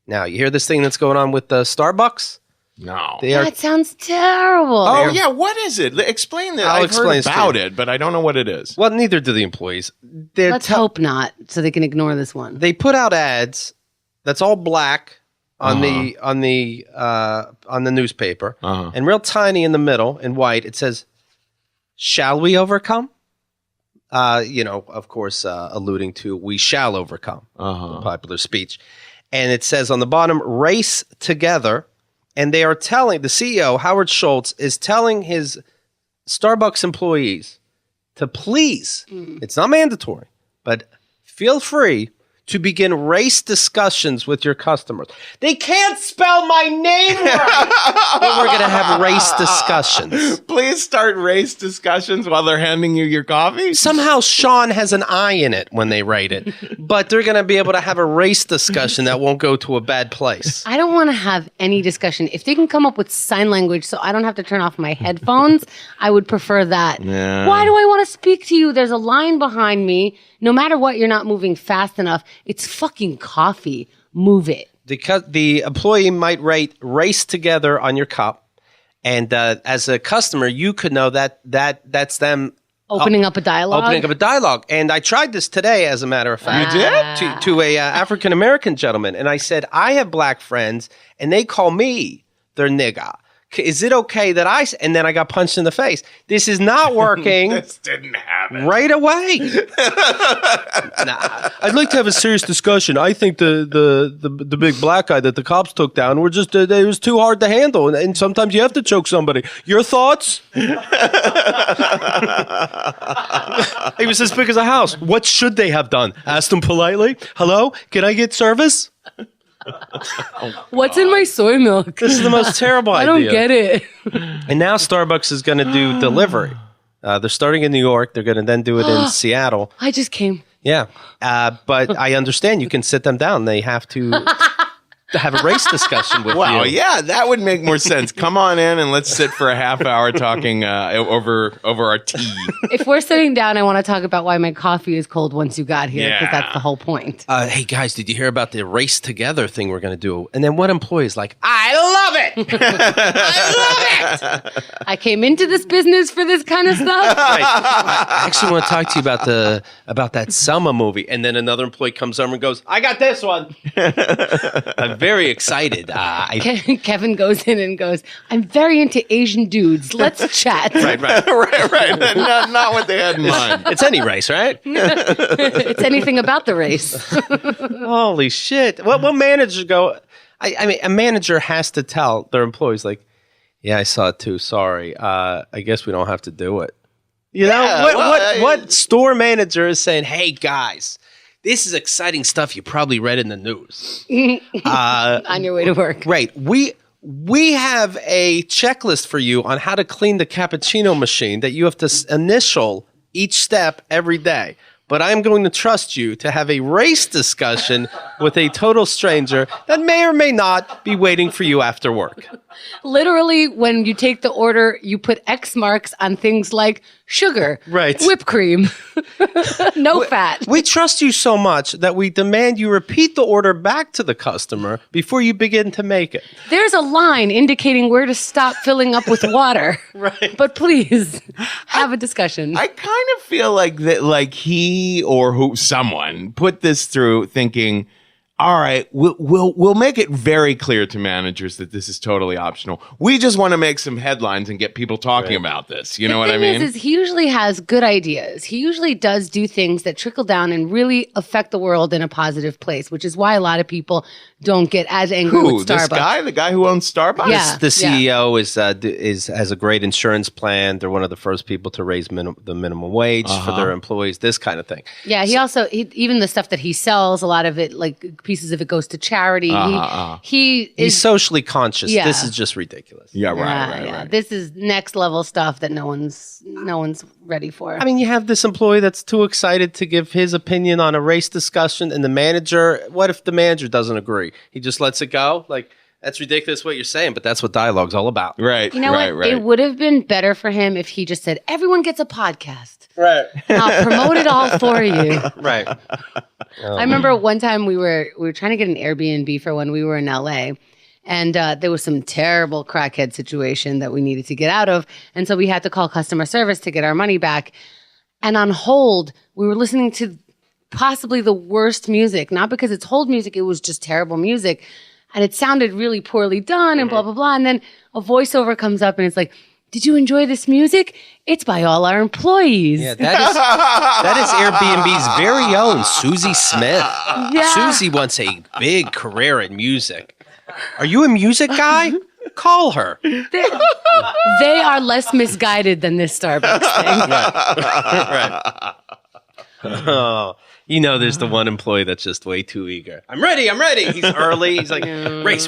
Now, you hear this thing that's going on with Starbucks? No. That sounds terrible. Oh, yeah. What is it? Explain that. I've heard about it, but I don't know what it is. Well, neither do the employees. Let's hope not, so they can ignore this one. They put out ads that's all black on the newspaper, and real tiny in the middle in white. It says, "Shall we overcome?" Of course, alluding to "We shall overcome," the popular speech. And it says on the bottom, "Race together." And they are telling, the CEO, Howard Schultz, is telling his Starbucks employees to please, it's not mandatory, but feel free to begin race discussions with your customers. They can't spell my name right, but we're going to have race discussions. Please start race discussions while they're handing you your coffee. Somehow Sean has an I in it when they write it, but they're going to be able to have a race discussion that won't go to a bad place. I don't want to have any discussion. If they can come up with sign language so I don't have to turn off my headphones, I would prefer that. Yeah. Why do I want to speak to you? There's a line behind me. No matter what, you're not moving fast enough. It's fucking coffee. Move it. The employee might write "race together" on your cup, and as a customer, you could know that's them opening up a dialogue. And I tried this today, as a matter of fact. You did? To a African American gentleman, and I said, "I have black friends, and they call me their nigga. Is it okay that I?" And then I got punched in the face. This is not working. This didn't happen right away. Nah, I'd like to have a serious discussion. I think the big black guy that the cops took down were just it was too hard to handle, and sometimes you have to choke somebody. Your thoughts? He was as big as a house. What should they have done? Asked him politely. Hello, can I get service? What's in my soy milk? This is the most terrible idea. I don't get it. And now Starbucks is going to do delivery. They're starting in New York. They're going to then do it in Seattle. I just came. Yeah. But I understand you can sit them down. They have to have a race discussion with you. Wow, yeah, that would make more sense. Come on in and let's sit for a half hour talking over our tea. If we're sitting down, I want to talk about why my coffee is cold once you got here, because that's the whole point. Hey, guys, did you hear about the race together thing we're going to do? And then one employee is like, I love it! I love it! I came into this business for this kind of stuff. Right. I actually want to talk to you about that Selma movie. And then another employee comes over and goes, I got this one. I'm very excited. Kevin goes in and goes, I'm very into Asian dudes. Let's chat. Right. right. Not what they had in mind. It's any race, right? It's anything about the race. Holy shit. What manager go? I mean, a manager has to tell their employees, like, yeah, I saw it too. Sorry. I guess we don't have to do it. You know, what store manager is saying, hey, guys, this is exciting stuff you probably read in the news. On your way to work. Right. We have a checklist for you on how to clean the cappuccino machine that you have to initial each step every day. But I'm going to trust you to have a race discussion with a total stranger that may or may not be waiting for you after work. Literally, when you take the order, you put X marks on things like sugar, right, whipped cream, no fat. We trust you so much that we demand you repeat the order back to the customer before you begin to make it. There's a line indicating where to stop filling up with water. Right. But please, have a discussion. I kind of feel like that, like he or someone put this through thinking, all right, we'll make it very clear to managers that this is totally optional. We just want to make some headlines and get people talking about this. You know what I mean? The thing is he usually has good ideas. He usually does do things that trickle down and really affect the world in a positive place, which is why a lot of people don't get as angry with Starbucks. This guy? The guy who owns Starbucks? Yeah. The CEO has a great insurance plan. They're one of the first people to raise the minimum wage for their employees, this kind of thing. Yeah, even the stuff that he sells, a lot of it, like pieces of it goes to charity. He's socially conscious. Yeah. This is just ridiculous. Yeah, right. This is next level stuff that no one's ready for. I mean, you have this employee that's too excited to give his opinion on a race discussion, and the manager, what if the manager doesn't agree? He just lets it go? Like, that's ridiculous what you're saying, but that's what dialogue's all about. Right. You know what? Right. It would have been better for him if he just said, everyone gets a podcast. Right. I'll promote it all for you. Right. I remember one time we were trying to get an Airbnb for when we were in LA. And there was some terrible crackhead situation that we needed to get out of. And so we had to call customer service to get our money back. And on hold, we were listening to possibly the worst music. Not because it's hold music, it was just terrible music. And it sounded really poorly done and blah, blah, blah. And then a voiceover comes up and it's like, did you enjoy this music? It's by all our employees. Yeah, that is Airbnb's very own Susie Smith. Yeah. Susie wants a big career in music. Are you a music guy? Call her. They are less misguided than this Starbucks thing. Right. Oh, there's the one employee that's just way too eager. I'm ready. He's early. He's like, race.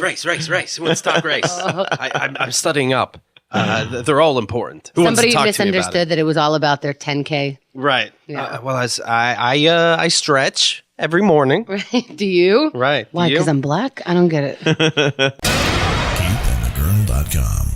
Who wants to talk race? I'm studying up. They're all important. Who wants to Somebody talk to me about misunderstood that it was all about their 10K. Right. Yeah. Well, I stretch every morning. Right. Do you? Right. Why? Because I'm black? I don't get it. KeithAndTheGirl.com